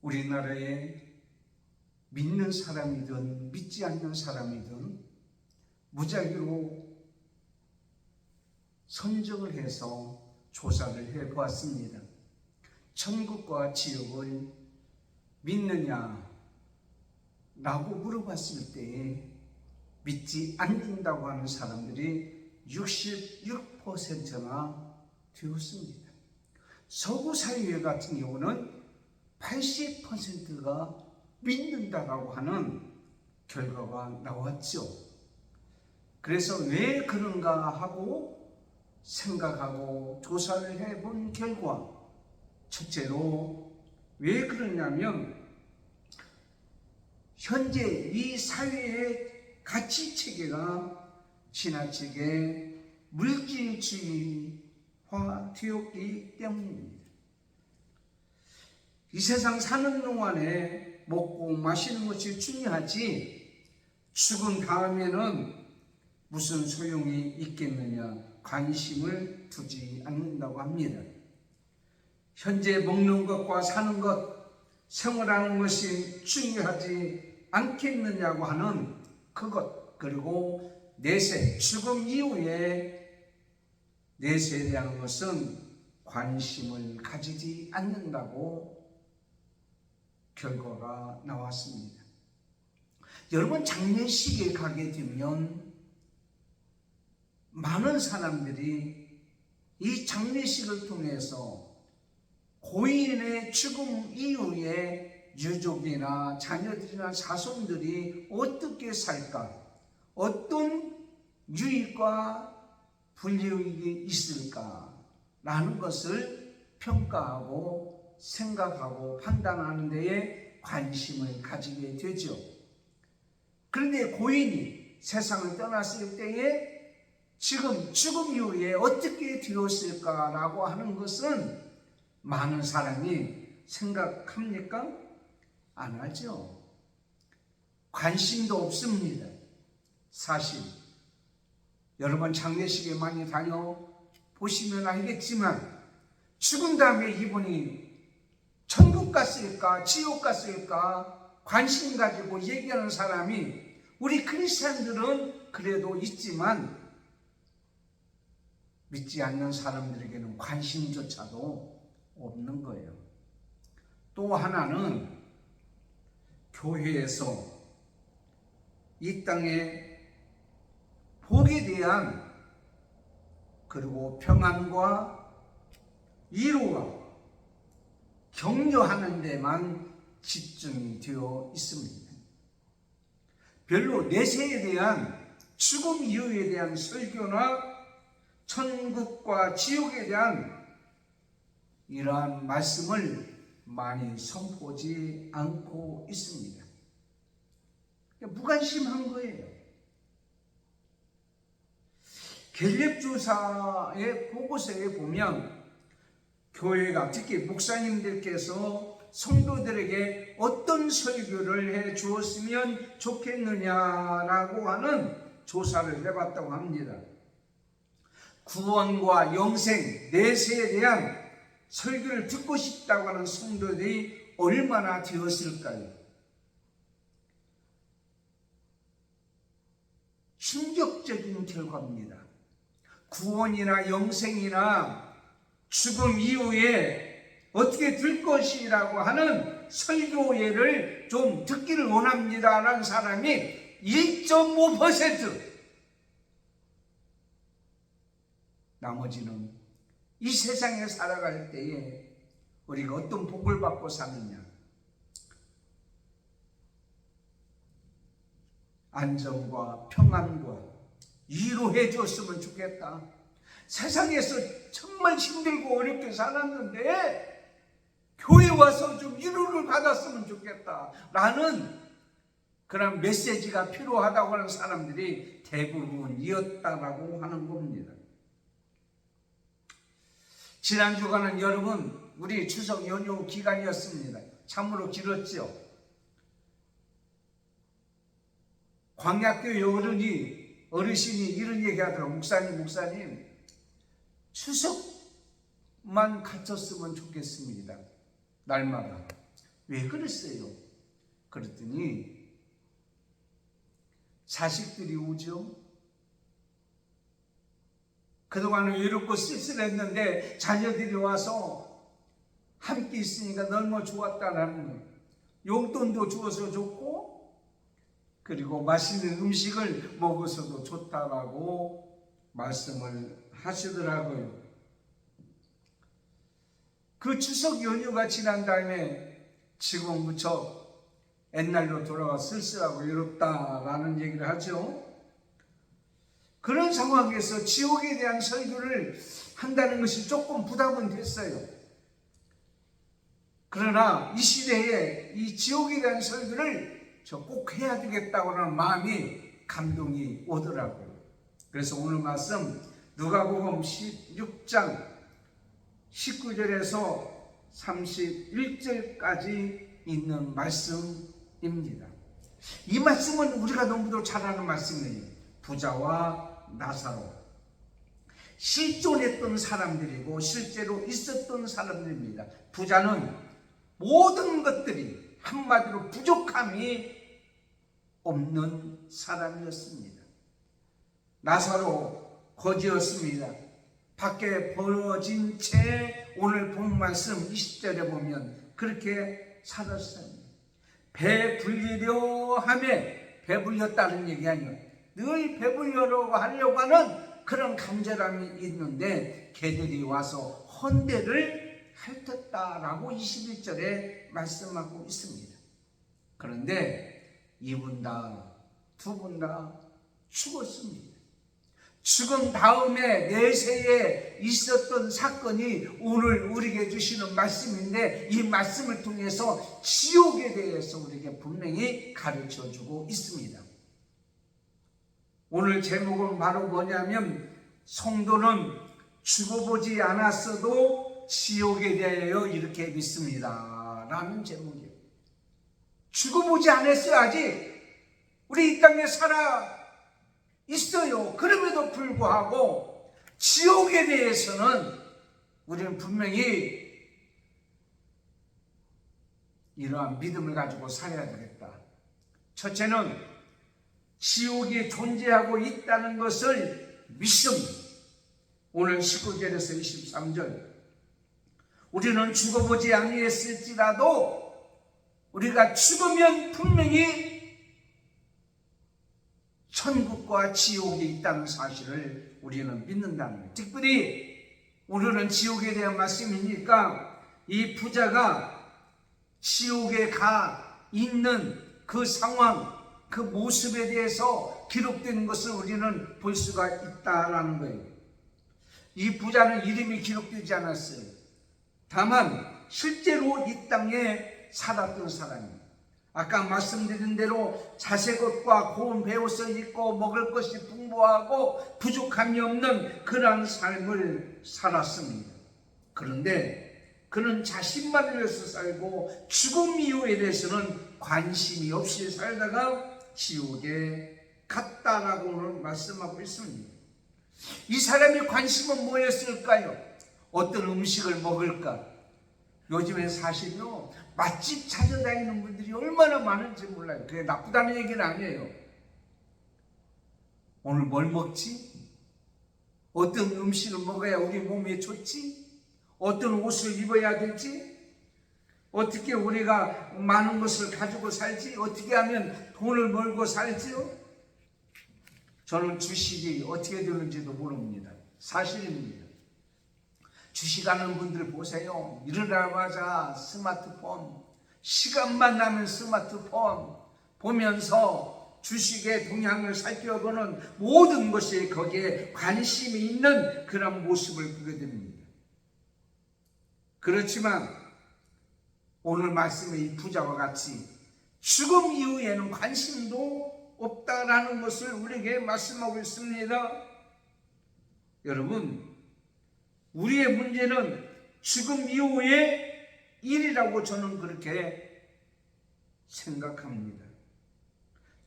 우리나라에 믿는 사람이든 믿지 않는 사람이든 무작위로 선정을 해서 조사를 해보았습니다. 천국과 지옥을 믿느냐 라고 물어봤을 때 믿지 않는다고 하는 사람들이 66%나 되었습니다. 서구 사회 같은 경우는 80%가 믿는다라고 하는 결과가 나왔죠. 그래서 왜 그런가 하고 생각하고 조사를 해본 결과, 첫째로 왜 그러냐면 현재 이 사회의 가치 체계가 지나치게 물질주의화 되었기 때문입니다. 이 세상 사는 동안에 먹고 마시는 것이 중요하지 죽은 다음에는 무슨 소용이 있겠느냐 관심을 두지 않는다고 합니다. 현재 먹는 것과 사는 것, 생활하는 것이 중요하지 않겠느냐고 하는 그것, 그리고 내세, 죽음 이후에 내세에 대한 것은 관심을 가지지 않는다고 결과가 나왔습니다. 여러분, 장례식에 가게 되면 많은 사람들이 이 장례식을 통해서 고인의 죽음 이후에 유족이나 자녀들이나 자손들이 어떻게 살까, 어떤 유익과 불이익이 있을까라는 것을 평가하고 생각하고 판단하는 데에 관심을 가지게 되죠. 그런데 고인이 세상을 떠났을 때에 지금 죽음 이후에 어떻게 되었을까라고 하는 것은 많은 사람이 생각합니까? 안 하죠. 관심도 없습니다. 사실 여러분 장례식에 많이 다녀보시면 알겠지만 죽은 다음에 이분이 천국 갔을까 지옥 갔을까 관심 가지고 얘기하는 사람이 우리 크리스찬들은 그래도 있지만 믿지 않는 사람들에게는 관심조차도 없는 거예요. 또 하나는 교회에서 이 땅의 복에 대한 그리고 평안과 위로와 격려하는 데만 집중이 되어 있습니다. 별로 내세에 대한 죽음 이후에 대한 설교나 천국과 지옥에 대한 이러한 말씀을 많이 선포하지 않고 있습니다. 무관심한 거예요. 갤럽조사의 보고서에 보면 교회가 특히 목사님들께서 성도들에게 어떤 설교를 해 주었으면 좋겠느냐라고 하는 조사를 해봤다고 합니다. 구원과 영생, 내세에 대한 설교를 듣고 싶다고 하는 성도들이 얼마나 되었을까요? 충격적인 결과입니다. 구원이나 영생이나 죽음 이후에 어떻게 될 것이라고 하는 설교회를 좀 듣기를 원합니다라는 사람이 1.5%, 나머지는 이 세상에 살아갈 때에 우리가 어떤 복을 받고 사느냐, 안정과 평안과 위로해 줬으면 좋겠다. 세상에서 정말 힘들고 어렵게 살았는데 교회 와서 좀 위로를 받았으면 좋겠다 라는 그런 메시지가 필요하다고 하는 사람들이 대부분이었다라고 하는 겁니다. 지난 주간은 여러분 우리 추석 연휴 기간이었습니다. 참으로 길었죠. 광약교회 어르신이 이런 얘기 하더라고요. 목사님 추석만 갖췄으면 좋겠습니다. 날마다 왜 그랬어요? 그랬더니 자식들이 오죠. 그동안 외롭고 쓸쓸했는데 자녀들이 와서 함께 있으니까 너무 좋았다라는 거예요. 용돈도 주어서 좋고, 그리고 맛있는 음식을 먹어서도 좋다라고 말씀을 하시더라고요. 그 추석 연휴가 지난 다음에 지금 무척 옛날로 돌아와 쓸쓸하고 외롭다라는 얘기를 하죠. 그런 상황에서 지옥에 대한 설교를 한다는 것이 조금 부담은 됐어요. 그러나 이 시대에 이 지옥에 대한 설교를 저 꼭 해야 되겠다고 하는 마음이 감동이 오더라고요. 그래서 오늘 말씀 누가복음 16장 19절에서 31절까지 있는 말씀입니다. 이 말씀은 우리가 너무도 잘 아는 말씀이에요. 부자와 나사로, 실존했던 사람들이고 실제로 있었던 사람들입니다. 부자는 모든 것들이 한마디로 부족함이 없는 사람이었습니다. 나사로 거지였습니다. 밖에 벌어진 채 오늘 본 말씀 20절에 보면 그렇게 살았어요. 배불리려 하매, 배불렸다는 얘기 아니에요. 늘 배불려고 하려고 하는 그런 간절함이 있는데 개들이 와서 헌대를 핥았다라고 21절에 말씀하고 있습니다. 그런데 이분 다, 두 분 다 죽었습니다. 죽은 다음에 내세에 있었던 사건이 오늘 우리에게 주시는 말씀인데, 이 말씀을 통해서 지옥에 대해서 우리에게 분명히 가르쳐주고 있습니다. 오늘 제목은 바로 뭐냐면, 성도는 죽어보지 않았어도 지옥에 대하여 이렇게 믿습니다 라는 제목이에요. 죽어보지 않았어야지 우리 이 땅에 살아 있어요. 그럼에도 불구하고 지옥에 대해서는 우리는 분명히 이러한 믿음을 가지고 살아야 되겠다. 첫째는 지옥이 존재하고 있다는 것을 믿습니다. 오늘 19절에서 23절, 우리는 죽어보지 아니했을지라도 우리가 죽으면 분명히 천국과 지옥이 있다는 사실을 우리는 믿는다는 거예요. 특별히 오늘은 지옥에 대한 말씀이니까 이 부자가 지옥에 가 있는 그 상황, 그 모습에 대해서 기록된 것을 우리는 볼 수가 있다라는 거예요. 이 부자는 이름이 기록되지 않았어요. 다만 실제로 이 땅에 살았던 사람이에요. 아까 말씀드린 대로 자색옷과 고운 베옷을 입고 먹을 것이 풍부하고 부족함이 없는 그러한 삶을 살았습니다. 그런데 그는 자신만을 위해서 살고 죽음 이후에 대해서는 관심이 없이 살다가 지옥에 갔다라고 오늘 말씀하고 있습니다. 이 사람의 관심은 뭐였을까요? 어떤 음식을 먹을까? 요즘에 사실요, 맛집 찾아다니는 분들이 얼마나 많은지 몰라요. 그게 나쁘다는 얘기는 아니에요. 오늘 뭘 먹지? 어떤 음식을 먹어야 우리 몸에 좋지? 어떤 옷을 입어야 되지? 어떻게 우리가 많은 것을 가지고 살지? 어떻게 하면 돈을 벌고 살지요? 저는 주식이 어떻게 되는지도 모릅니다. 사실입니다. 주식하는 분들 보세요. 일어나자마자 스마트폰, 시간만 나면 스마트폰 보면서 주식의 동향을 살펴보는 모든 것이 거기에 관심이 있는 그런 모습을 보게 됩니다. 그렇지만 오늘 말씀의 이 부자와 같이 죽음 이후에는 관심도 없다라는 것을 우리에게 말씀하고 있습니다. 여러분, 우리의 문제는 죽음 이후의 일이라고 저는 그렇게 생각합니다.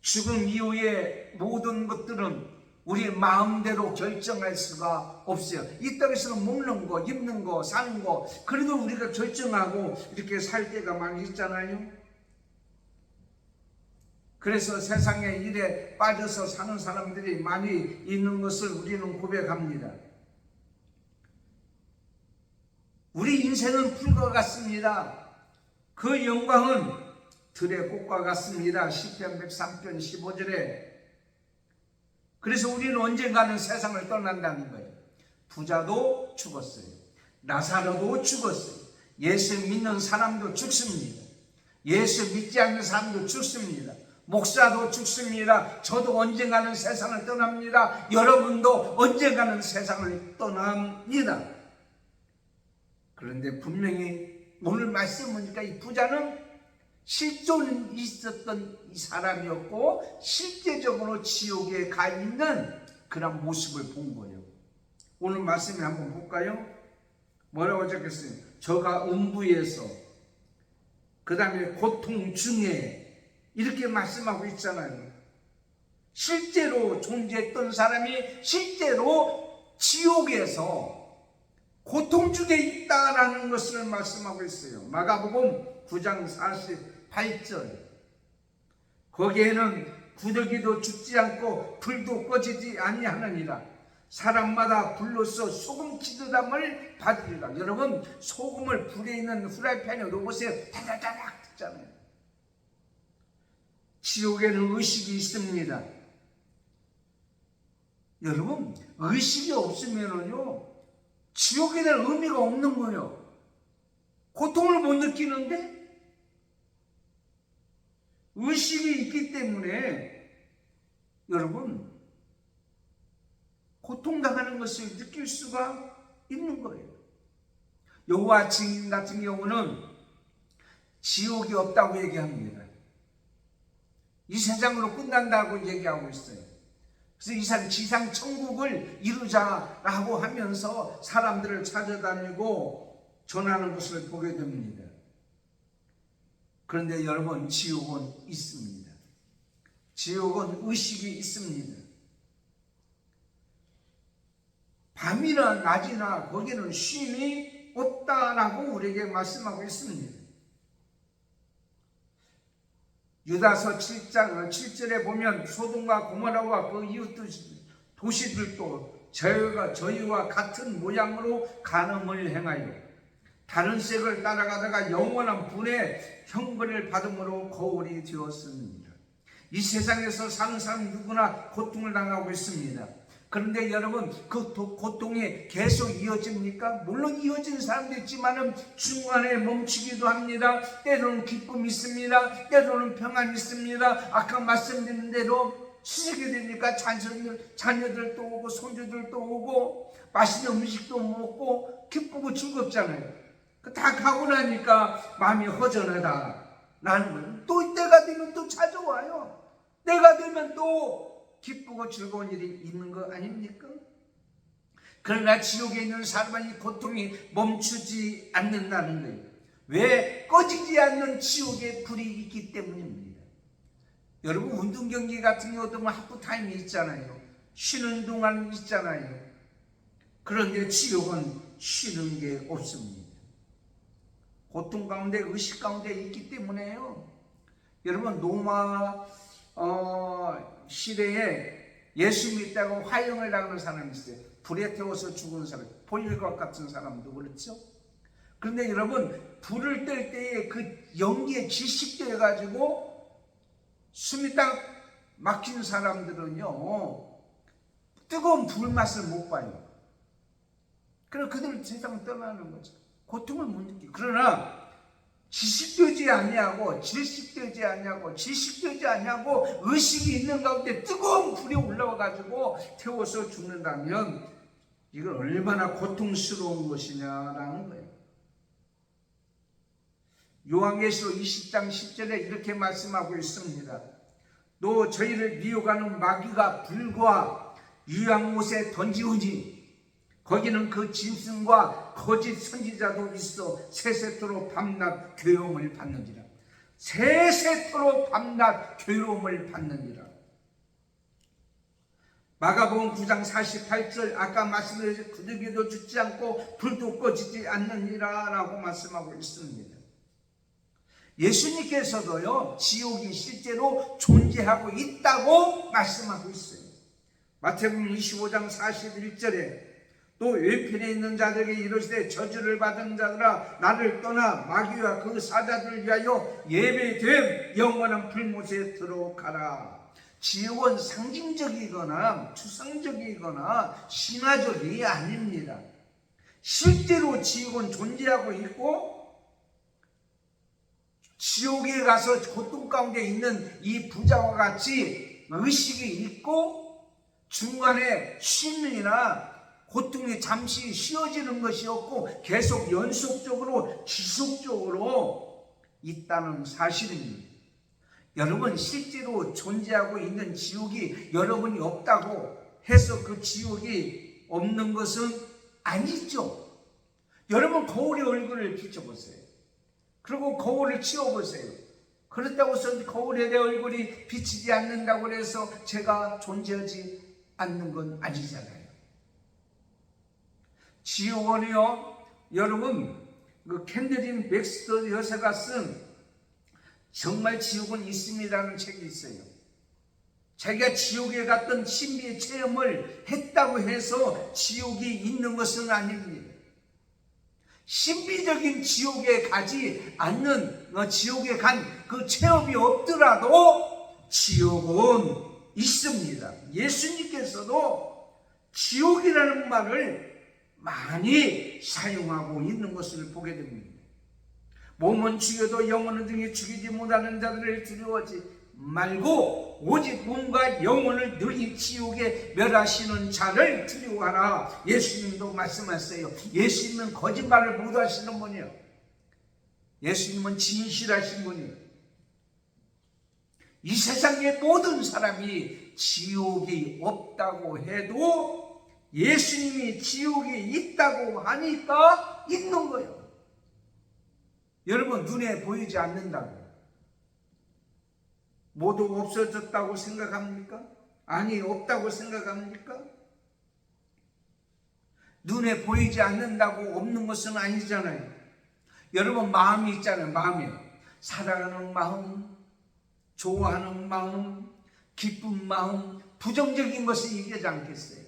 죽음 이후의 모든 것들은 우리 마음대로 결정할 수가 없어요. 이 땅에서는 먹는 거, 입는 거, 사는 거, 그래도 우리가 결정하고 이렇게 살 때가 많이 있잖아요. 그래서 세상의 일에 빠져서 사는 사람들이 많이 있는 것을 우리는 고백합니다. 우리 인생은 풀과 같습니다. 그 영광은 들의 꽃과 같습니다. 시편 103편 15절에. 그래서 우리는 언젠가는 세상을 떠난다는 거예요. 부자도 죽었어요. 나사로도 죽었어요. 예수 믿는 사람도 죽습니다. 예수 믿지 않는 사람도 죽습니다. 목사도 죽습니다. 저도 언젠가는 세상을 떠납니다. 여러분도 언젠가는 세상을 떠납니다. 그런데 분명히 오늘 말씀 보니까 이 부자는 실존 있었던 이 사람이었고 실제적으로 지옥에 가 있는 그런 모습을 본 거예요. 오늘 말씀을 한번 볼까요? 뭐라고 적혔어요? 저가 음부에서, 그 다음에 고통 중에, 이렇게 말씀하고 있잖아요. 실제로 존재했던 사람이 실제로 지옥에서 고통 중에 있다라는 것을 말씀하고 있어요. 마가복음 9장 48절. 거기에는 구더기도 죽지 않고 불도 꺼지지 아니하느니라. 사람마다 불로써 소금 기도담을 받으리라. 여러분, 소금을 불에 있는 후라이팬에 놓으세요. 다다다닥 듣잖아요. 지옥에는 의식이 있습니다. 여러분, 의식이 없으면은요, 지옥에 대한 의미가 없는 거예요. 고통을 못 느끼는데 의식이 있기 때문에 여러분, 고통당하는 것을 느낄 수가 있는 거예요. 여호와 증인 같은 경우는 지옥이 없다고 얘기합니다. 이 세상으로 끝난다고 얘기하고 있어요. 그래서 이 사람 지상 천국을 이루자라고 하면서 사람들을 찾아다니고 전하는 것을 보게 됩니다. 그런데 여러분, 지옥은 있습니다. 지옥은 의식이 있습니다. 밤이나 낮이나 거기는 쉼이 없다라고 우리에게 말씀하고 있습니다. 유다서 7장 7절에 보면 소돔과 고모라와 그 이웃 도시들도 저희와 같은 모양으로 간음을 행하여 다른 색을 따라가다가 영원한 분의 형벌을 받음으로 거울이 되었습니다. 이 세상에서 사는 사람 누구나 고통을 당하고 있습니다. 그런데 여러분, 그 고통이 계속 이어집니까? 물론 이어지는 사람도 있지만 중간에 멈추기도 합니다. 때로는 기쁨이 있습니다. 때로는 평안이 있습니다. 아까 말씀드린 대로 수색이 되니까 자녀들도 오고 손주들도 오고 맛있는 음식도 먹고 기쁘고 즐겁잖아요. 다 가고 나니까 마음이 허전하다 라는 거예요. 또 때가 되면 또 찾아와요. 때가 되면 또 기쁘고 즐거운 일이 있는 거 아닙니까? 그러나 지옥에 있는 사람은 이 고통이 멈추지 않는다는 거예요. 왜? 꺼지지 않는 지옥의 불이 있기 때문입니다. 여러분, 운동 경기 같은 경우도 하프타임이 있잖아요. 쉬는 동안 있잖아요. 그런데 지옥은 쉬는 게 없습니다. 고통 가운데, 의식 가운데 있기 때문에요. 여러분, 로마 시대에 예수 믿다고 화형을 당하는 사람이 있어요. 불에 태워서 죽은 사람, 폴리것 같은 사람도 그렇죠. 그런데 여러분, 불을 뗄 때에 그 연기에 질식되어 가지고 숨이 딱 막힌 사람들은요, 뜨거운 불맛을 못 봐요. 그래서 그들은 세상을 떠나는 거죠. 고통을 못 느끼고. 그러나 지식되지 아니하고 질식되지 아니하고 지식되지 아니하고 의식이 있는 가운데 뜨거운 불이 올라와 가지고 태워서 죽는다면 이건 얼마나 고통스러운 것이냐라는 거예요. 요한계시록 20장 10절에 이렇게 말씀하고 있습니다. 또 저희를 미혹하는 마귀가 불과 유황못에 던지우니 거기는 그 짐승과 거짓 선지자도 있어 세세토록 밤낮 괴로움을 받느니라. 세세토록 밤낮 괴로움을 받느니라. 마가복음 9장 48절 아까 말씀드린 구더기도 죽지 않고 불도 꺼지지 않느니라 라고 말씀하고 있습니다. 예수님께서도요 지옥이 실제로 존재하고 있다고 말씀하고 있어요. 마태복음 25장 41절에 또 외편에 있는 자들에게 이르시되 저주를 받은 자들아 나를 떠나 마귀와 그 사자들을 위하여 예배된 영원한 불못에 들어가라. 지옥은 상징적이거나 추상적이거나 신화적이 아닙니다. 실제로 지옥은 존재하고 있고 지옥에 가서 고통 가운데 있는 이 부자와 같이 의식이 있고 중간에 쉼이나 고통이 잠시 쉬어지는 것이 없고 계속 연속적으로 지속적으로 있다는 사실입니다. 여러분 실제로 존재하고 있는 지옥이 여러분이 없다고 해서 그 지옥이 없는 것은 아니죠. 여러분 거울에 얼굴을 비춰보세요. 그리고 거울을 치워보세요. 그렇다고 해서 거울에 내 얼굴이 비치지 않는다고 해서 제가 존재하지 않는 건 아니잖아요. 지옥은요, 여러분, 그 캔들린 백스터 여사가 쓴 정말 지옥은 있습니다라는 책이 있어요. 자기가 지옥에 갔던 신비의 체험을 했다고 해서 지옥이 있는 것은 아닙니다. 신비적인 지옥에 가지 않는, 지옥에 간 그 체험이 없더라도 지옥은 있습니다. 예수님께서도 지옥이라는 말을 많이 사용하고 있는 것을 보게 됩니다. 몸은 죽여도 영혼은 등에 죽이지 못하는 자들을 두려워하지 말고 오직 몸과 영혼을 능히 지옥에 멸하시는 자를 두려워하라. 예수님도 말씀하세요. 예수님은 거짓말을 못 하시는 분이요, 예수님은 진실하신 분이요. 이 세상의 모든 사람이 지옥이 없다고 해도 예수님이 지옥이 있다고 하니까 있는 거예요. 여러분 눈에 보이지 않는다고 모두 없어졌다고 생각합니까? 아니, 없다고 생각합니까? 눈에 보이지 않는다고 없는 것은 아니잖아요. 여러분 마음이 있잖아요. 마음에 사랑하는 마음, 좋아하는 마음, 기쁜 마음, 부정적인 것을 얘기하지 않겠어요.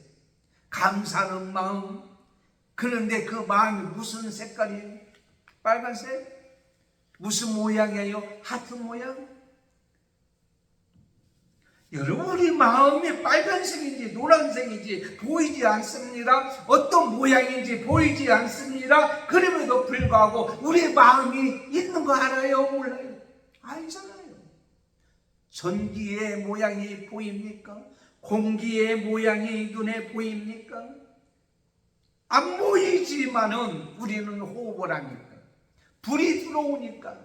감사하는 마음. 그런데 그 마음이 무슨 색깔이에요? 빨간색? 무슨 모양이에요? 하트 모양? 여러분 우리 마음이 빨간색인지 노란색인지 보이지 않습니다. 어떤 모양인지 보이지 않습니다. 그럼에도 불구하고 우리 마음이 있는 거 알아요? 몰라요? 알잖아요. 전기의 모양이 보입니까? 공기의 모양이 눈에 보입니까? 안 보이지만은 우리는 호흡을 하니까 불이 들어오니까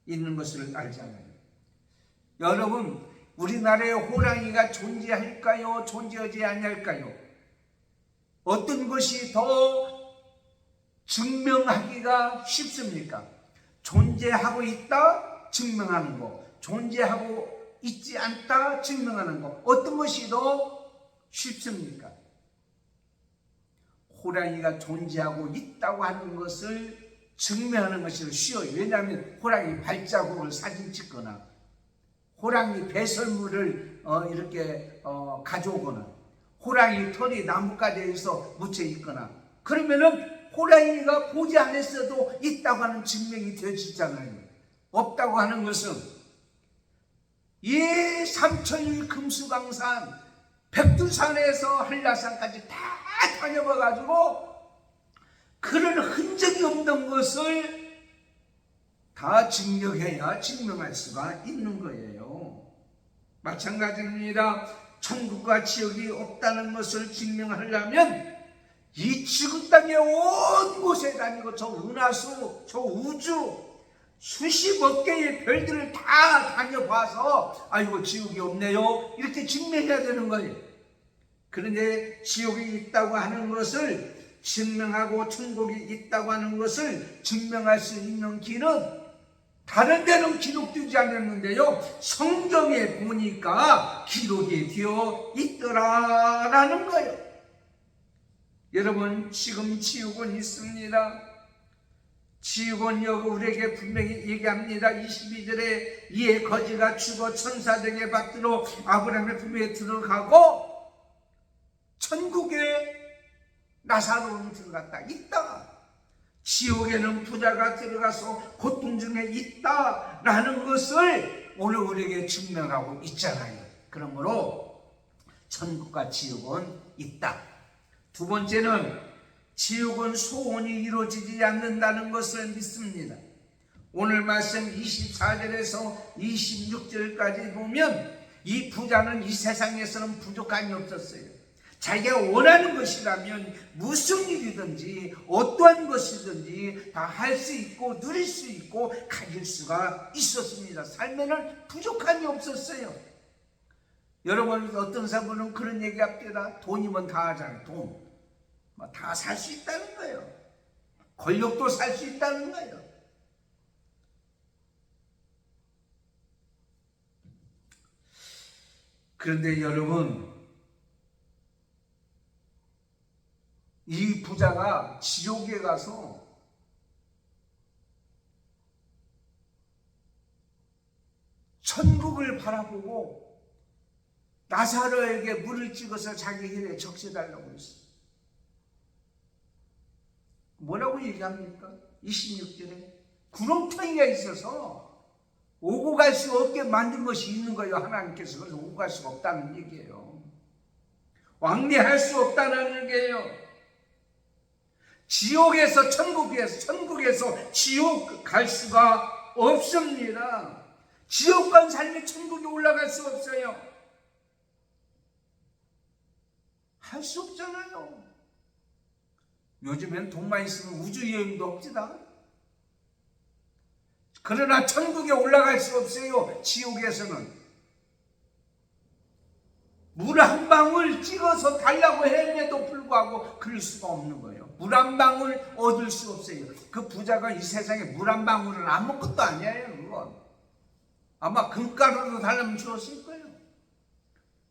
있는 것을 알잖아요. 여러분 우리나라에 호랑이가 존재할까요? 존재하지 아니할까요? 어떤 것이 더 증명하기가 쉽습니까? 존재하고 있다 증명하는 거, 존재하고 있지 않다 증명하는 것, 어떤 것이 더 쉽습니까? 호랑이가 존재하고 있다고 하는 것을 증명하는 것이 쉬워요. 왜냐하면 호랑이 발자국을 사진 찍거나 호랑이 배설물을 이렇게 가져오거나 호랑이 털이 나뭇가지에서 묻혀 있거나 그러면은 호랑이가 보지 않았어도 있다고 하는 증명이 되어지잖아요. 없다고 하는 것은 삼천리 금수강산 백두산에서 한라산까지 다 다녀봐가지고 그런 흔적이 없는 것을 다 증명해야 증명할 수가 있는 거예요. 마찬가지입니다. 천국과 지옥이 없다는 것을 증명하려면 이 지구 땅의 온 곳에 다니고 저 은하수, 저 우주 수십억 개의 별들을 다 다녀봐서 아이고 지옥이 없네요 이렇게 증명해야 되는 거예요. 그런데 지옥이 있다고 하는 것을 증명하고 천국이 있다고 하는 것을 증명할 수 있는 길은 단 다른 데는 기록되지 않았는데요, 성경에 보니까 기록이 되어 있더라라는 거예요. 여러분, 지금 지옥은 있습니다. 지옥은 여기 우리에게 분명히 얘기합니다. 22절에 이에 거지가 죽어 천사들에게 받들어 아브라함의 품에 들어가고 천국에 나사로는 들어갔다. 있다. 지옥에는 부자가 들어가서 고통 중에 있다라는 것을 오늘 우리에게 증명하고 있잖아요. 그러므로 천국과 지옥은 있다. 두 번째는 지옥은 소원이 이루어지지 않는다는 것을 믿습니다. 오늘 말씀 24절에서 26절까지 보면 이 부자는 이 세상에서는 부족함이 없었어요. 자기가 원하는 것이라면 무슨 일이든지 어떠한 것이든지 다 할 수 있고 누릴 수 있고 가질 수가 있었습니다. 삶에는 부족함이 없었어요. 여러분, 어떤 사람은 그런 얘기합니다. 돈이면 다 하잖아요. 돈 다 살 수 있다는 거예요. 권력도 살 수 있다는 거예요. 그런데 여러분, 이 부자가 지옥에 가서 천국을 바라보고 나사로에게 물을 찍어서 자기 힐에 적셔달라고 했어요. 뭐라고 얘기합니까? 26절에 구렁텅이가 있어서 오고 갈 수 없게 만든 것이 있는 거예요. 하나님께서. 그래서 오고 갈 수가 없다는 얘기예요. 왕래할 수 없다는 얘기예요. 지옥에서 천국에서 지옥 갈 수가 없습니다. 지옥 간 삶이 천국에 올라갈 수 없어요. 할 수 없잖아요. 요즘엔 돈만 있으면 우주여행도 없지다. 그러나 천국에 올라갈 수 없어요. 지옥에서는 물 한 방울 찍어서 달라고 했음에도 불구하고 그럴 수가 없는 거예요. 물 한 방울 얻을 수 없어요. 그 부자가 이 세상에 물 한 방울은 아무것도 아니에요. 그건 아마 금가루로 달라면 주었을 거예요.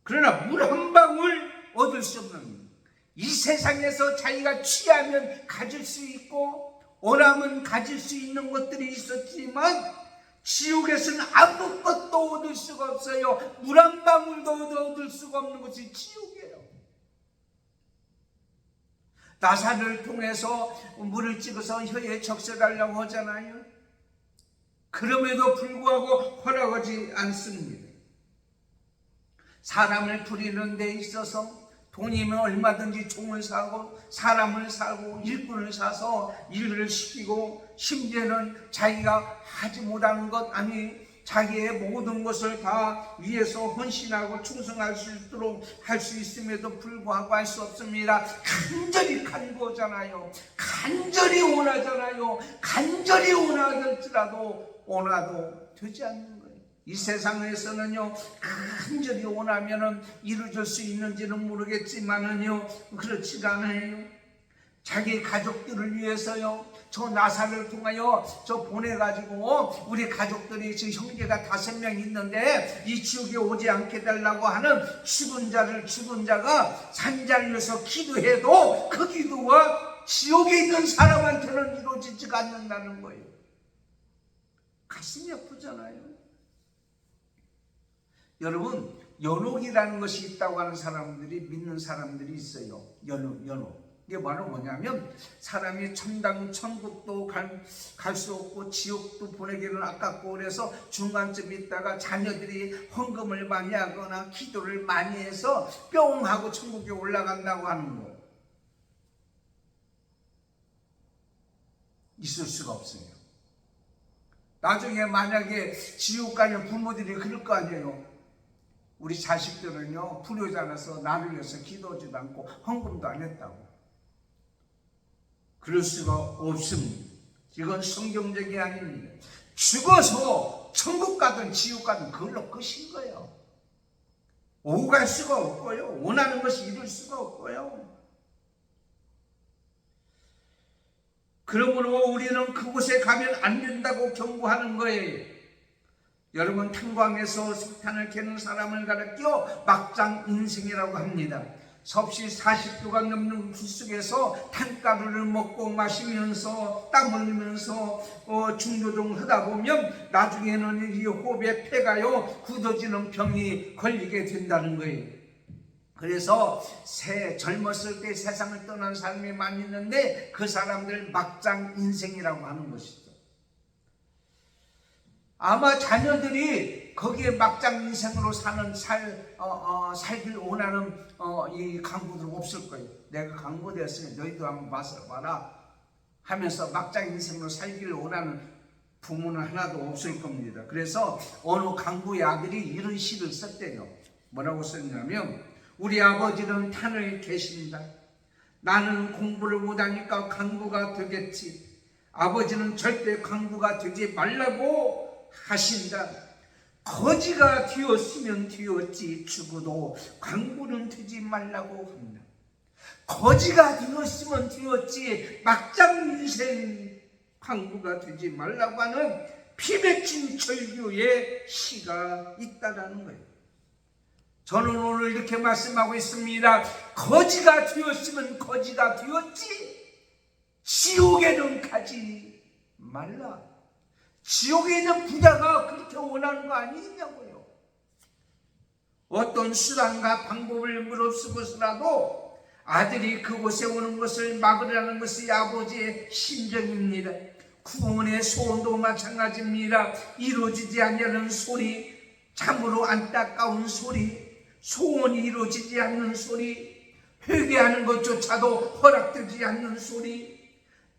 그러나 물 한 방울 얻을 수 없는, 이 세상에서 자기가 취하면 가질 수 있고 원하면 가질 수 있는 것들이 있었지만 지옥에서는 아무것도 얻을 수가 없어요. 물 한 방울도 얻을 수가 없는 것이 지옥이에요. 나사를 통해서 물을 찍어서 혀에 적셔달라고 하잖아요. 그럼에도 불구하고 허락하지 않습니다. 사람을 부리는 데 있어서 돈이면 얼마든지 종을 사고 사람을 사고 일꾼을 사서 일을 시키고, 심지어는 자기가 하지 못하는 것 아니 자기의 모든 것을 다 위해서 헌신하고 충성할 수 있도록 할 수 있음에도 불구하고 할 수 없습니다. 간절히 간구하잖아요. 간절히 원하잖아요. 간절히 원하더라도 원하도 되지 않는 거예요. 이 세상에서는요, 간절히 원하면은 이루어질 수 있는지는 모르겠지만은요, 그렇지가 않아요. 자기 가족들을 위해서요, 저 나사를 통하여 저 보내가지고 우리 가족들이 저 형제가 5명 있는데 이 지옥에 오지 않게 달라고 하는 죽은 자가 산자리에서 기도해도 그 기도와 지옥에 있는 사람한테는 이루어지지가 않는다는 거예요. 가슴이 아프잖아요. 여러분, 연옥이라는 것이 있다고 하는 사람들이, 믿는 사람들이 있어요. 연옥. 이게 바로 뭐냐면, 사람이 천국도 갈 수 없고 지옥도 보내기는 아깝고 그래서 중간쯤 있다가 자녀들이 헌금을 많이 하거나 기도를 많이 해서 뿅 하고 천국에 올라간다고 하는 거 있을 수가 없어요. 나중에 만약에 지옥 가면 부모들이 그럴 거 아니에요. 우리 자식들은요, 불효자라서 나를 위해서 기도하지도 않고 헌금도 안 했다고. 그럴 수가 없습니다. 이건 성경적이 아닙니다. 죽어서 천국 가든 지옥 가든 그걸로 끝인 거예요. 오고 갈 수가 없고요. 원하는 것이 이룰 수가 없고요. 그러므로 우리는 그곳에 가면 안 된다고 경고하는 거예요. 여러분, 탄광에서 석탄을 캐는 사람을 가리켜 막장 인생이라고 합니다. 섭씨 40도가 넘는 불속에서 탄가루를 먹고 마시면서 땀 흘리면서 중노동 하다 보면 나중에는 이 호흡에 폐가요 굳어지는 병이 걸리게 된다는 거예요. 그래서 젊었을 때 세상을 떠난 사람이 많이 있는데 그 사람들 막장 인생이라고 하는 것이죠. 아마 자녀들이 거기에 막장 인생으로 살길 원하는 이 강부들 없을 거예요. 내가 강부 되었으니 너희도 한번 봐라 하면서 막장 인생으로 살기를 원하는 부모는 하나도 없을 겁니다. 그래서 어느 강부의 아들이 이런 시를 썼대요. 뭐라고 썼냐면, 우리 아버지는 탄을 계신다. 나는 공부를 못하니까 강부가 되겠지. 아버지는 절대 강부가 되지 말라고 하신다. 거지가 되었으면 되었지 죽어도 강부는 되지 말라고 합니다. 거지가 되었으면 되었지 막장 인생 강부가 되지 말라고 하는 피 맺힌 절규의 시가 있다라는 거예요. 저는 오늘 이렇게 말씀하고 있습니다. 거지가 되었으면 거지가 되었지 지옥에는 가지 말라. 지옥에 있는 부자가 그렇게 원하는 거 아니냐고요. 어떤 수단과 방법을 무릅쓰고서라도 아들이 그곳에 오는 것을 막으려는 것이 아버지의 심정입니다. 구원의 소원도 마찬가지입니다. 이루어지지 않는 소리, 참으로 안타까운 소리, 소원이 이루어지지 않는 소리, 회개하는 것조차도 허락되지 않는 소리,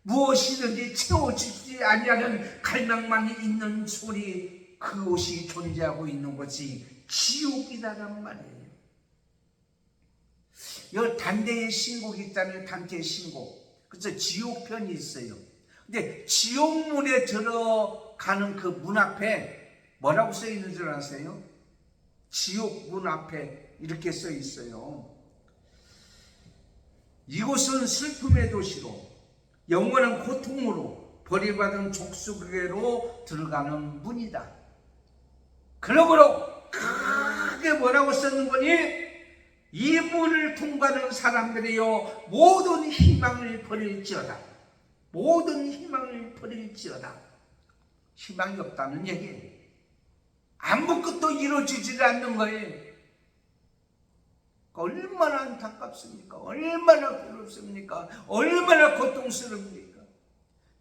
무엇이든지 채워지지 아니하는 갈망만이 있는 소리, 그것이 존재하고 있는 것이 지옥이라는 말이에요. 이 단대의 신곡이 있잖아요. 단대의 신곡. 그래서 지옥편이 있어요. 근데 지옥문에 들어가는 그 문 앞에 뭐라고 써 있는 줄 아세요? 지옥문 앞에 이렇게 써 있어요. 이곳은 슬픔의 도시로, 영원한 고통으로 버림받은 족속에게로 들어가는 문이다. 그러므로 크게 뭐라고 썼는 거니? 이 문을 통과하는 사람들이요 모든 희망을 버릴지어다. 모든 희망을 버릴지어다. 희망이 없다는 얘기예요. 아무것도 이루어지지 않는 거예요. 얼마나 안타깝습니까? 얼마나 괴롭습니까? 얼마나 고통스럽습니까?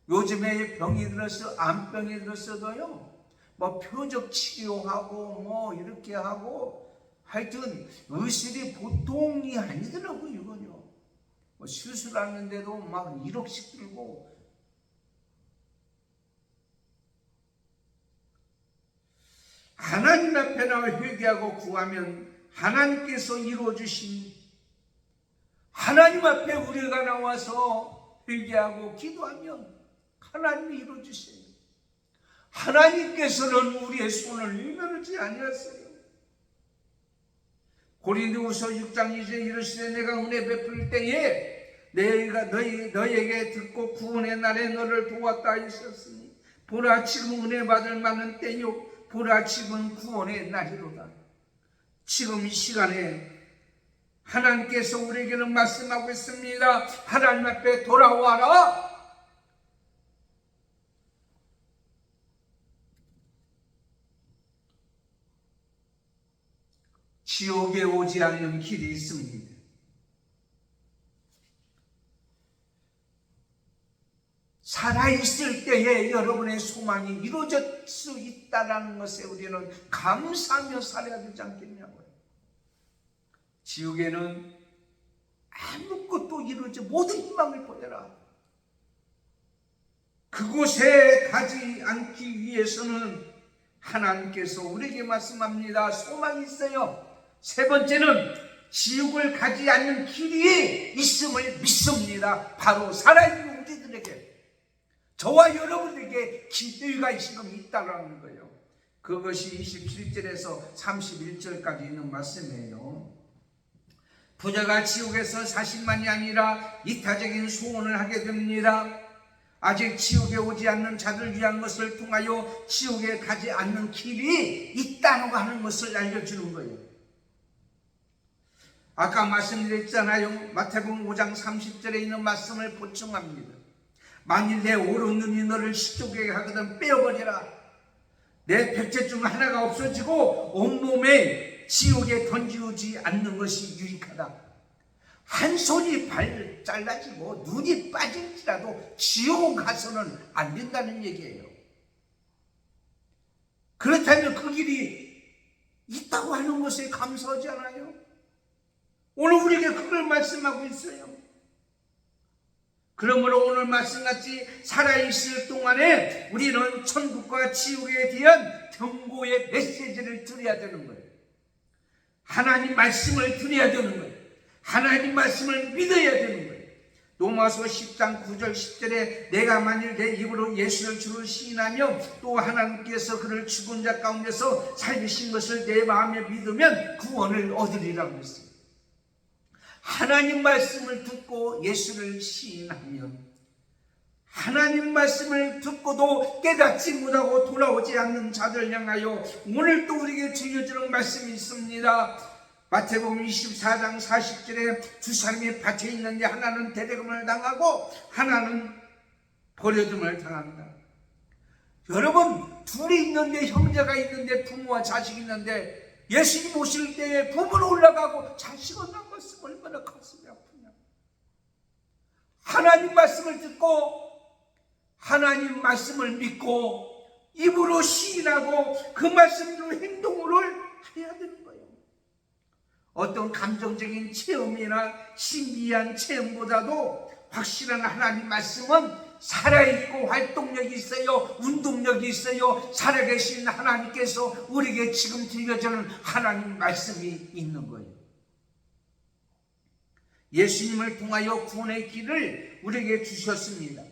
요즘에 병이 들어서 암병이 들었어도요 뭐 표적 치료하고 뭐 이렇게 하고 하여튼 의술이 보통이 아니더라고요. 이건요 뭐 수술하는데도 막 1억씩 들고. 하나님 앞에 나와 회개하고 구하면 하나님께서 이루어주신, 하나님 앞에 우리가 나와서 회개하고 기도하면 하나님이 이루어주세요. 하나님께서는 우리의 손을 내밀지 아니하세요. 고린도후서 6장 2절에 이르시되 내가 은혜 베풀 때에 내가 너희에게 듣고 구원의 날에 너를 도왔다 하셨으니 보라 지금 은혜 받을 만한 때요 보라 지금 구원의 날이로다. 지금 이 시간에 하나님께서 우리에게는 말씀하고 있습니다. 하나님 앞에 돌아와라. 지옥에 오지 않는 길이 있습니다. 살아있을 때에 여러분의 소망이 이루어질 수 있다는 것에 우리는 감사하며 살아야 되지 않겠냐고요. 지옥에는 아무것도 이루어지지 모든 희망을 버려라. 그곳에 가지 않기 위해서는 하나님께서 우리에게 말씀합니다. 소망이 있어요. 세 번째는 지옥을 가지 않는 길이 있음을 믿습니다. 바로 살아있는 우리들에게, 저와 여러분에게 기회가 지금 있다는 거예요. 그것이 27절에서 31절까지 있는 말씀이에요. 부자가 지옥에서 40만이 아니라 이타적인 소원을 하게 됩니다. 아직 지옥에 오지 않는 자들 위한 것을 통하여 지옥에 가지 않는 길이 있다고 하는 것을 알려주는 거예요. 아까 말씀드렸잖아요. 마태복음 5장 30절에 있는 말씀을 보충합니다. 만일 내 오른눈이 너를 시족하게 하거든 빼어버리라. 내 백제 중 하나가 없어지고 온몸에 지옥에 던지지 않는 것이 유익하다. 한 손이 발 잘라지고 눈이 빠질지라도 지옥 가서는 안 된다는 얘기예요. 그렇다면 그 길이 있다고 하는 것에 감사하지 않아요? 오늘 우리에게 그걸 말씀하고 있어요. 그러므로 오늘 말씀같이 살아있을 동안에 우리는 천국과 지옥에 대한 경고의 메시지를 드려야 되는 거예요. 하나님 말씀을 드려야 되는 거예요. 하나님 말씀을 믿어야 되는 거예요. 로마서 10장 9절 10절에 내가 만일 내 입으로 예수를 주로 시인하며 또 하나님께서 그를 죽은 자 가운데서 살리신 것을 내 마음에 믿으면 구원을 얻으리라고 했어요. 하나님 말씀을 듣고 예수를 시인하면, 하나님 말씀을 듣고도 깨닫지 못하고 돌아오지 않는 자들 향하여 오늘 또 우리에게 들려주는 말씀이 있습니다. 마태복음 24장 40절에 두 사람이 밭에 있는데 하나는 대대금을 당하고 하나는 버려둠을 당한다. 여러분, 둘이 있는데, 형제가 있는데, 부모와 자식이 있는데 예수님 오실 때에 부모는 올라가고 자식은 남았으면 얼마나 가슴이 아프냐. 하나님 말씀을 듣고 하나님 말씀을 믿고 입으로 시인하고 그 말씀으로 행동을 해야 되는 거예요. 어떤 감정적인 체험이나 신비한 체험보다도 확실한 하나님 말씀은 살아있고 활동력이 있어요. 운동력이 있어요. 살아계신 하나님께서 우리에게 지금 들려주는 하나님 말씀이 있는 거예요. 예수님을 통하여 구원의 길을 우리에게 주셨습니다.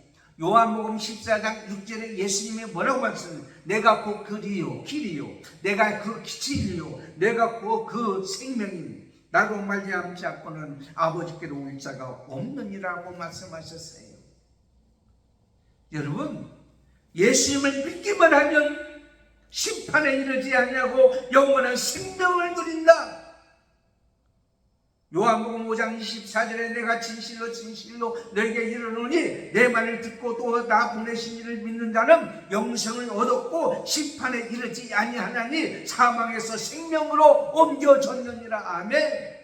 요한복음 14장 6절에 예수님이 뭐라고 말씀해요? 내가 곧 길이요, 내가 그 진리요, 내가 곧 그 생명이니 나로 말미암지 않고는 아버지께로 올 자가 없느니라고 말씀하셨어요. 여러분, 예수님을 믿기만 하면 심판에 이르지 아니하고 영원한 생명을 누린다. 요한복음 5장 24절에 내가 진실로 너에게 이르노니 내 말을 듣고 또 나 보내신 이를 믿는 자는 영생을 얻었고 심판에 이르지 아니하나니 사망에서 생명으로 옮겨졌느니라. 아멘.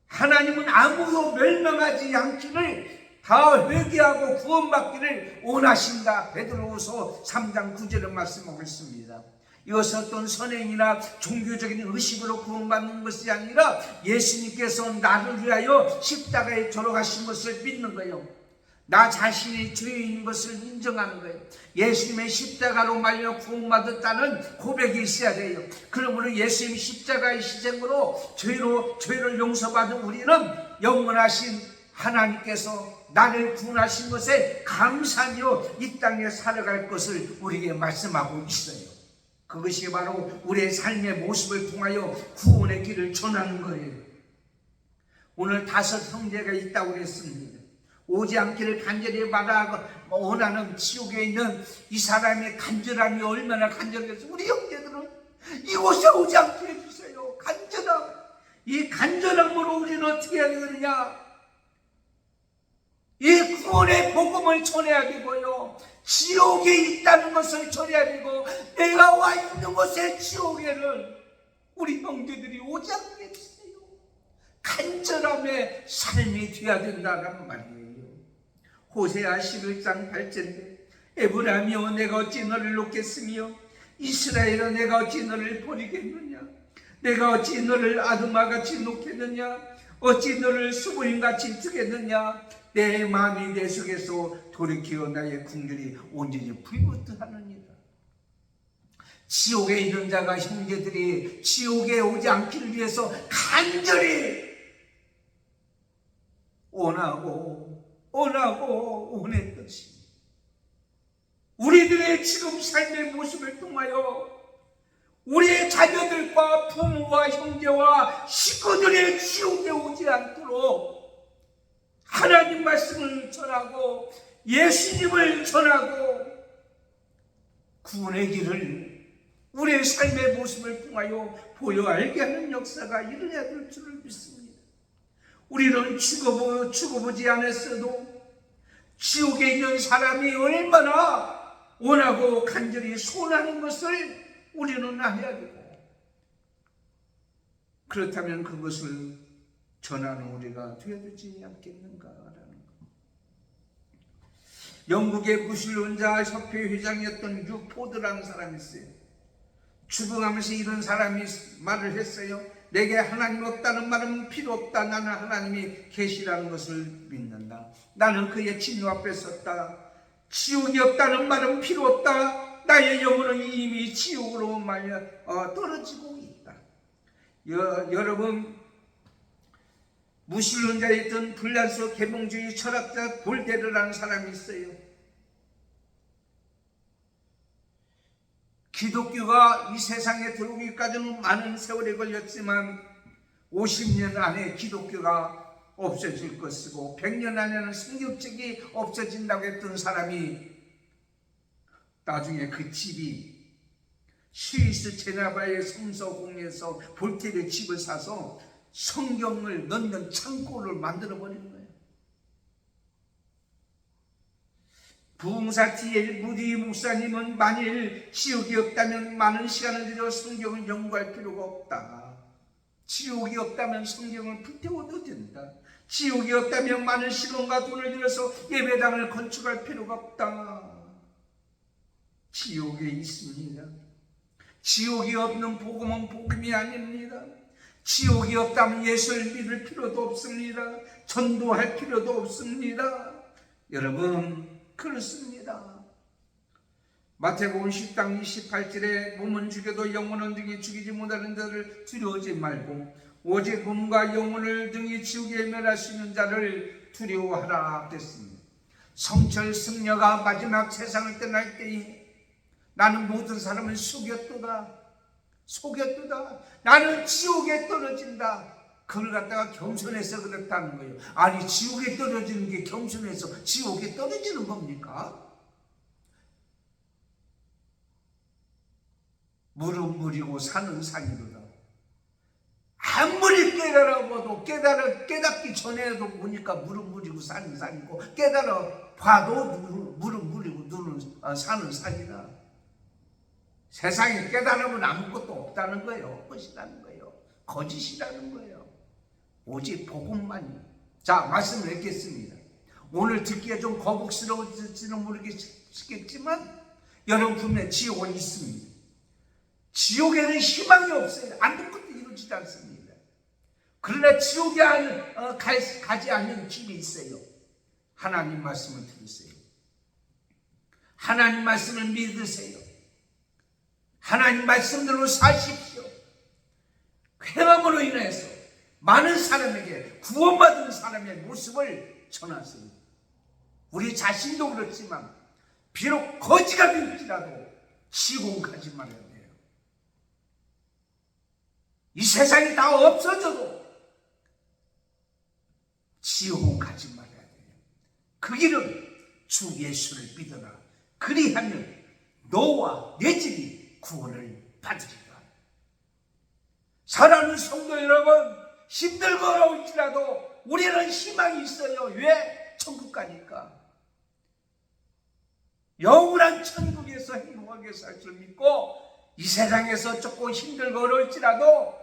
하나님은 아무도 멸망하지 않기를, 다 회개하고 구원받기를 원하신다. 베드로후서 3장 9절에 말씀하고 있습니다. 이것은 어떤 선행이나 종교적인 의식으로 구원받는 것이 아니라 예수님께서 나를 위하여 십자가에 돌아가신 것을 믿는 거예요. 나 자신이 죄인인 것을 인정하는 거예요. 예수님의 십자가로 말려 구원받았다는 고백이 있어야 돼요. 그러므로 예수님 십자가의 희생으로 죄를 용서받은 우리는 영원하신 하나님께서 나를 구원하신 것에 감사하며 이 땅에 살아갈 것을 우리에게 말씀하고 있어요. 그것이 바로 우리의 삶의 모습을 통하여 구원의 길을 전하는 거예요. 오늘 5 형제가 있다고 했습니다. 오지 않기를 간절히 원하는 지옥에 있는 이 사람의 간절함이 얼마나 간절해서 우리 형제들은 이곳에 오지 않게 해주세요. 간절함. 이 간절함으로 우리는 어떻게 해야 되느냐? 이 구원의 복음을 전해야 되고요, 지옥에 있다는 것을 전해야 되고, 내가 와 있는 곳에 지옥에는 우리 형제들이 오지 않게 해주세요. 간절함의 삶이 되어야 된다는 말이에요. 호세아 11장 8절에 에브라임이여 내가 어찌 너를 놓겠으며 이스라엘아 내가 어찌 너를 버리겠느냐? 내가 어찌 너를 아드마같이 놓겠느냐? 어찌 너를 수고인같이 두겠느냐? 내 마음이 내 속에서 돌이켜 나의 궁결이 온전히 불붙하느니라. 지옥에 있는 자가 형제들이 지옥에 오지 않기를 위해서 간절히 원했듯이 우리들의 지금 삶의 모습을 통하여 우리의 자녀들과 부모와 형제와 식구들의 지옥에 오지 않도록 하나님 말씀을 전하고 예수님을 전하고 구원의 길을 우리의 삶의 모습을 통하여 보여 알게 하는 역사가 일어나야 될 줄을 믿습니다. 우리는 죽어보지 않았어도 지옥에 있는 사람이 얼마나 원하고 간절히 소원하는 것을 우리는 알아야 되고, 그렇다면 그것을 전하는 우리가 되어야 되지 않겠는가라는 것. 영국의 무신론자 협회 회장이었던 유포드라는 사람이 있어요. 죽어가면서 이런 사람이 말을 했어요. 내게 하나님 없다는 말은 필요 없다. 나는 하나님이 계시라는 것을 믿는다. 나는 그의 진노 앞에 섰다. 지옥이 없다는 말은 필요 없다. 나의 영혼은 이미 지옥으로 말려 떨어지고 있다. 여러분, 무신론자였던 불란서 계몽주의 철학자 볼테르라는 사람이 있어요. 기독교가 이 세상에 들어오기까지는 많은 세월이 걸렸지만 50년 안에 기독교가 없어질 것이고 100년 안에는 성경책이 없어진다고 했던 사람이 나중에 그 집이 스위스 제네바의 성서공에서 볼테르의 집을 사서 성경을 넣는 창고를 만들어 버린 거예요. 부흥사 D.L. 무디 목사님은 만일 지옥이 없다면 많은 시간을 들여 성경을 연구할 필요가 없다. 지옥이 없다면 성경을 불태워도 된다. 지옥이 없다면 많은 시간과 돈을 들여서 예배당을 건축할 필요가 없다. 지옥에 있습니다. 지옥이 없는 복음은 복음이 아닙니다. 지옥이 없다면 예수를 믿을 필요도 없습니다. 전도할 필요도 없습니다. 여러분, 그렇습니다. 마태복음 10장 28절에 몸은 죽여도 영혼은 등이 죽이지 못하는 자를 두려워하지 말고 오직 몸과 영혼을 등이 지옥에 멸할 수 있는 자를 두려워하라 됐습니다. 성철 승려가 마지막 세상을 떠날 때에 나는 모든 사람을 속였도다. 나는 지옥에 떨어진다. 그걸 갖다가 겸손해서 그랬다는 거예요. 아니, 지옥에 떨어지는 게 겸손해서 지옥에 떨어지는 겁니까? 물은 물이고 산은 산이로다. 아무리 깨달아봐도 깨닫기 전에도 보니까 물은 물이고 산은 산이고 깨달아 봐도 물은 물이고 산은 산이다. 세상에 깨달으면 아무것도 없다는 거예요. 것이라는 거예요. 거짓이라는 거예요. 오직 복음만이. 자, 말씀을 읽겠습니다. 오늘 듣기가 좀 거북스러울지는 모르겠지만 여러분 분명히 지옥은 있습니다. 지옥에는 희망이 없어요. 아무것도 이루어지지 않습니다. 그러나 지옥에 가지 않는 길이 있어요. 하나님 말씀을 들으세요. 하나님 말씀을 믿으세요. 하나님 말씀대로 사십시오. 회감으로 인해서 많은 사람에게 구원받은 사람의 모습을 전하세요. 우리 자신도 그렇지만 비록 거지가 될지라도 지옥 가지 말아야 돼요. 이 세상이 다 없어져도 지옥 가지 말아야 돼요. 그 길은 주 예수를 믿어라. 그리하면 너와 내 집이 구원을 받으리라. 사랑하는 성도 여러분, 힘들고 어려울지라도 우리는 희망이 있어요. 왜? 천국 가니까. 영원한 천국에서 행복하게 살 줄 믿고 이 세상에서 조금 힘들고 어려울지라도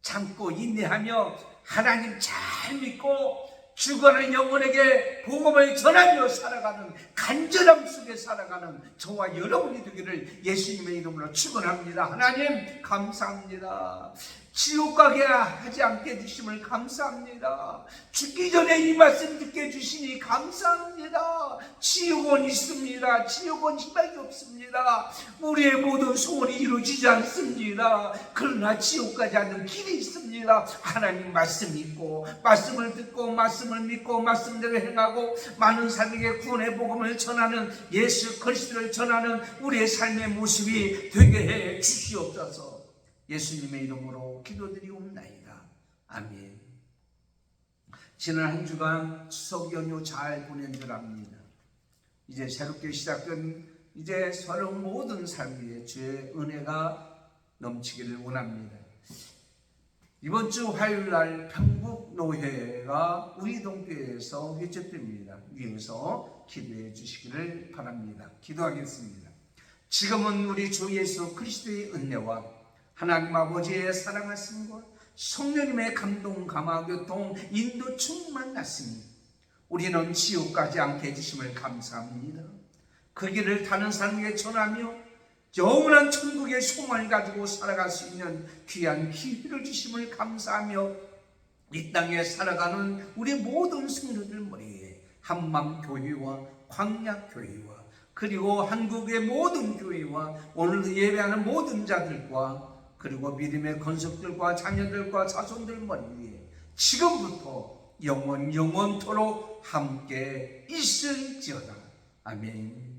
참고 인내하며 하나님 잘 믿고 죽어가는 영혼에게 복음을 전하며 살아가는 간절함 속에 살아가는 저와 여러분이 되기를 예수님의 이름으로 축원합니다. 하나님 감사합니다. 지옥 가게 하지 않게 해주심을 감사합니다. 죽기 전에 이 말씀 듣게 해주시니 감사합니다. 지옥은 있습니다. 지옥은 희망이 없습니다. 우리의 모든 소원이 이루어지지 않습니다. 그러나 지옥 가지 않는 길이 있습니다. 하나님 말씀 믿고 말씀을 듣고 말씀을 믿고 말씀대로 행하고 많은 사람에게 구원의 복음을 전하는 예수 그리스도를 전하는 우리의 삶의 모습이 되게 해 주시옵소서. 예수님의 이름으로 기도드리옵나이다. 아멘. 지난 한 주간 추석 연휴 잘 보낸 줄 압니다. 이제 새롭게 시작된 이제 서로 모든 삶 위에 주의 은혜가 넘치기를 원합니다. 이번 주 화요일 날 평북노회가 우리 동교회에서 회집됩니다. 위에서 기도해 주시기를 바랍니다. 기도하겠습니다. 지금은 우리 주 예수 그리스도의 은혜와 하나님 아버지의 사랑하심과 성령님의 감동, 감화, 교통, 인도 충만하시니 우리는 지옥 가지 않게 해주심을 감사합니다. 그 길을 타는 사람에게 전하며 영원한 천국의 소망을 가지고 살아갈 수 있는 귀한 기회를 주심을 감사하며 이 땅에 살아가는 우리 모든 성도들 머리에 한맘교회와 광야교회와 그리고 한국의 모든 교회와 오늘 예배하는 모든 자들과 그리고 믿음의 건석들과 자녀들과 자손들 머리 위에 지금부터 영원토록 함께 있을지어다. 아멘.